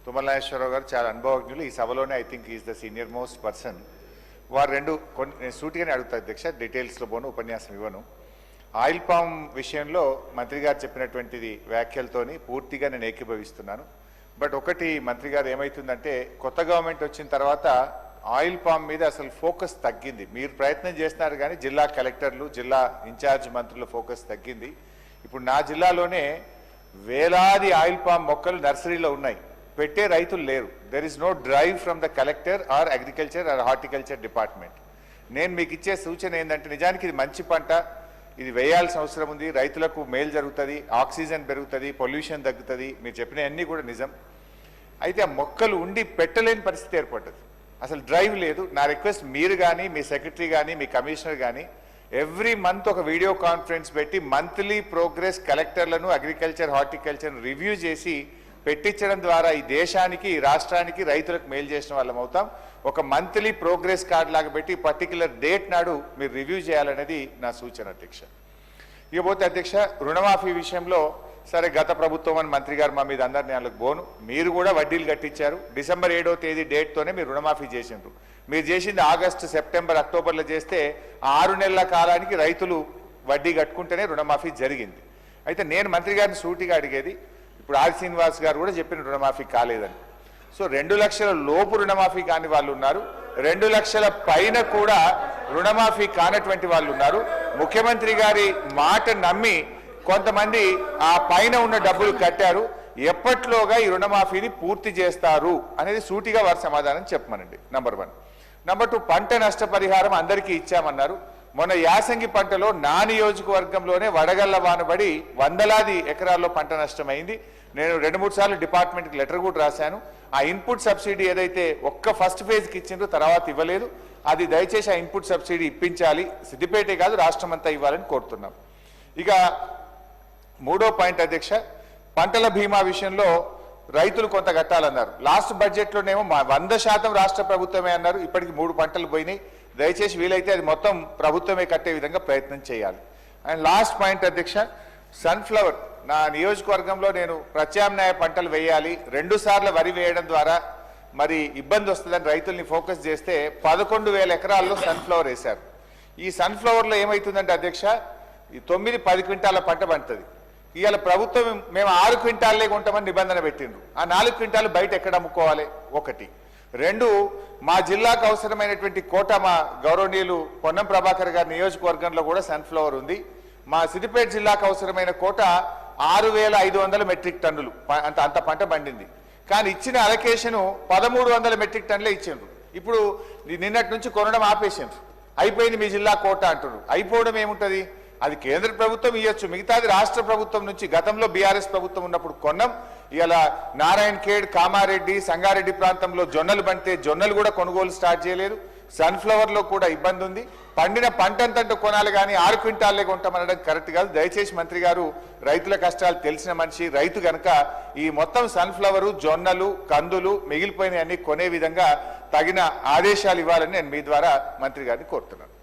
తుమ్మల నాగేశ్వరరావు గారు చాలా అనుభవజ్ఞులు. ఈ సభలోనే I think is the senior most person. వారు రెండు నేను సూటిగానే అడుగుతాను అధ్యక్ష, డీటెయిల్స్లో పోను, ఉపన్యాసం ఇవ్వను. ఆయిల్ పామ్ విషయంలో మంత్రి గారు చెప్పినటువంటిది వ్యాఖ్యలతోని పూర్తిగా నేను ఏకీభవిస్తున్నాను. బట్ ఒకటి మంత్రి గారు ఏమవుతుందంటే, కొత్త గవర్నమెంట్ వచ్చిన తర్వాత ఆయిల్ పామ్ మీద అసలు ఫోకస్ తగ్గింది. మీరు ప్రయత్నం చేస్తున్నారు కానీ జిల్లా కలెక్టర్లు, జిల్లా ఇన్ఛార్జ్ మంత్రుల ఫోకస్ తగ్గింది. ఇప్పుడు నా జిల్లాలోనే వేలాది ఆయిల్ పామ్ మొక్కలు నర్సరీలో ఉన్నాయి, పెట్టే రైతులు లేరు. There is no drive from the collector or agriculture or horticulture department. నేను మీకు ఇచ్చే సూచన ఏంటంటే, నిజానికి ఇది మంచి పంట, ఇది వేయాల్సిన అవసరం ఉంది, రైతులకు మేలు జరుగుతుంది, ఆక్సిజన్ పెరుగుతుంది, పొల్యూషన్ తగ్గుతుంది, మీరు చెప్పిన అన్నీ కూడా నిజం. అయితే ఆ మొక్కలు ఉండి పెట్టలేని పరిస్థితి ఏర్పడ్డది, అసలు డ్రైవ్ లేదు. నా రిక్వెస్ట్, మీరు కానీ మీ సెక్రటరీ కానీ మీ కమిషనర్ కానీ ఎవ్రీ మంత్ ఒక వీడియో కాన్ఫరెన్స్ పెట్టి మంత్లీ ప్రోగ్రెస్ కలెక్టర్లను, అగ్రికల్చర్, హార్టికల్చర్ను రివ్యూ చేసి పెట్టించడం ద్వారా ఈ దేశానికి, ఈ రాష్ట్రానికి, రైతులకు మేలు చేసిన వాళ్ళం అవుతాం. ఒక మంత్లీ ప్రోగ్రెస్ కార్డు లాగా పెట్టి పర్టికులర్ డేట్ నాడు మీరు రివ్యూ చేయాలనేది నా సూచన అధ్యక్ష. ఇకపోతే అధ్యక్ష, రుణమాఫీ విషయంలో సరే గత ప్రభుత్వం అని మంత్రి గారు మా మీద అందరినీ వాళ్ళకి బోను, మీరు కూడా వడ్డీలు కట్టించారు. డిసెంబర్ 7వ తేదీ డేట్తోనే మీరు రుణమాఫీ చేసిండ్రు. మీరు చేసింది ఆగస్టు, సెప్టెంబర్, అక్టోబర్లో చేస్తే 6 నెలల కాలానికి రైతులు వడ్డీ కట్టుకుంటేనే రుణమాఫీ జరిగింది. అయితే నేను మంత్రి గారిని సూటిగా అడిగేది, ఇప్పుడు ఆర్ శ్రీనివాస్ గారు కూడా చెప్పిన రుణమాఫీ కాలేదని. సో 2 లక్షల లోపు రుణమాఫీ కాని వాళ్ళు ఉన్నారు, 2 లక్షల పైన కూడా రుణమాఫీ కానటువంటి వాళ్ళు ఉన్నారు. ముఖ్యమంత్రి గారి మాట నమ్మి కొంతమంది ఆ పైన ఉన్న డబ్బులు కట్టారు. ఎప్పట్లోగా ఈ రుణమాఫీని పూర్తి చేస్తారు అనేది సూటిగా వారి సమాధానం చెప్పమనండి. నంబర్ 1. నంబర్ 2, పంట నష్టపరిహారం అందరికీ ఇచ్చామన్నారు. మొన్న యాసంగి పంటలో నా నియోజకవర్గంలోనే వడగళ్ల వానబడి వందలాది ఎకరాల్లో పంట నష్టమైంది. నేను 2-3 సార్లు డిపార్ట్మెంట్కి లెటర్ కూడా రాశాను. ఆ ఇన్పుట్ సబ్సిడీ ఏదైతే ఒక్క ఫస్ట్ ఫేజ్కి ఇచ్చిండ్రో తర్వాత ఇవ్వలేదు, అది దయచేసి ఆ ఇన్పుట్ సబ్సిడీ ఇప్పించాలి. సిద్దిపేటే కాదు రాష్ట్రం అంతా ఇవ్వాలని కోరుతున్నాం. ఇక 3వ పాయింట్ అధ్యక్ష, పంటల బీమా విషయంలో రైతులు కొంత కట్టాలన్నారు. లాస్ట్ బడ్జెట్లోనేమో 100% రాష్ట్ర ప్రభుత్వమే అన్నారు. ఇప్పటికి 3 పంటలు పోయినాయి. దయచేసి వీలైతే అది మొత్తం ప్రభుత్వమే కట్టే విధంగా ప్రయత్నం చేయాలి. అండ్ లాస్ట్ పాయింట్ అధ్యక్ష, సన్ఫ్లవర్ నా నియోజకవర్గంలో నేను ప్రత్యామ్నాయ పంటలు వేయాలి, 2 సార్లు వరి వేయడం ద్వారా మరి ఇబ్బంది వస్తుందని రైతుల్ని ఫోకస్ చేస్తే 11,000 ఎకరాల్లో సన్ఫ్లవర్ వేశారు. ఈ సన్ఫ్లవర్లో ఏమవుతుందంటే అధ్యక్ష, ఈ 9-10 క్వింటాల పంట పండుతుంది. ఇవాళ ప్రభుత్వం మేము 6 క్వింటాలే కొంటామని నిబంధన పెట్టిండ్రు. ఆ 4 క్వింటాలు బయట ఎక్కడ అమ్ముకోవాలి? 1. 2, మా జిల్లాకు అవసరమైనటువంటి కోట మా గౌరవనీయులు పొన్నం ప్రభాకర్ గారి నియోజకవర్గంలో కూడా సన్ఫ్లవర్ ఉంది. మా సిద్దిపేట జిల్లాకు అవసరమైన కోట 6,500 మెట్రిక్ టన్నులు అంత పంట పండింది. కానీ ఇచ్చిన అలొకేషను 1,300 మెట్రిక్ టన్నులే ఇచ్చిండ్రు. ఇప్పుడు నిన్నటి నుంచి కొనడం ఆపేసిండ్రు. అయిపోయింది మీ జిల్లా కోట అంటున్నారు. అయిపోవడం ఏముంటుంది? అది కేంద్ర ప్రభుత్వం ఇవ్వచ్చు, మిగతాది రాష్ట్ర ప్రభుత్వం నుంచి గతంలో బీఆర్ఎస్ ప్రభుత్వం ఉన్నప్పుడు కొన్నాం. ఇలా నారాయణ్ ఖేడ్, కామారెడ్డి, సంగారెడ్డి ప్రాంతంలో జొన్నలు పండితే జొన్నలు కూడా కొనుగోలు స్టార్ట్ చేయలేదు. సన్ఫ్లవర్లో కూడా ఇబ్బంది ఉంది. పండిన పంట అంతంటే కొనాలి కానీ 6 క్వింటాలే కొంటామనడం కరెక్ట్ కాదు. దయచేసి మంత్రి గారు రైతుల కష్టాలు తెలిసిన మనిషి, రైతు కనుక ఈ మొత్తం సన్ఫ్లవరు, జొన్నలు, కందులు మిగిలిపోయిన అన్ని కొనే విధంగా తగిన ఆదేశాలు ఇవ్వాలని నేను మీ ద్వారా మంత్రి గారిని కోరుతున్నాను.